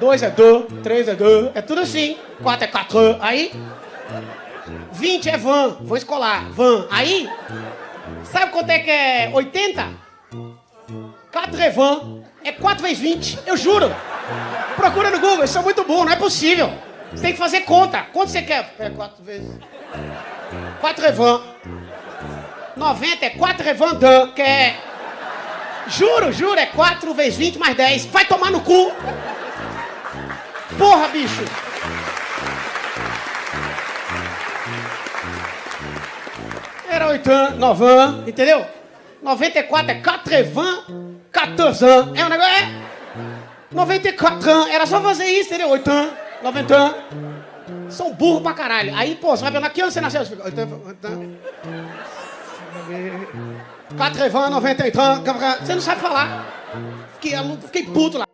2 é 2, 3 é 2, é tudo assim. 4 é 4, aí... 20 é van escolar, van. Aí, sabe quanto é que é 80? 4 é van, é 4 vezes 20, eu juro. Procura no Google, isso é muito bom, não é possível. Você tem que fazer conta. Quanto você quer? É 4 vezes... 4 é van. 90 é 4 é van dan, que é... Juro, é 4 vezes 20 mais 10. Vai tomar no cu. Porra, bicho. Era 8 anos, 9 anos, entendeu? 94 é 14 anos. É um negócio, é... 94 anos, era só fazer isso, entendeu? 8 anos, 90 anos. São burro pra caralho. Aí, pô, você vai ver, que ano você nasceu? Você fica... 8 anos. 4 anos, 98 anos. Você não sabe falar. Fiquei puto lá.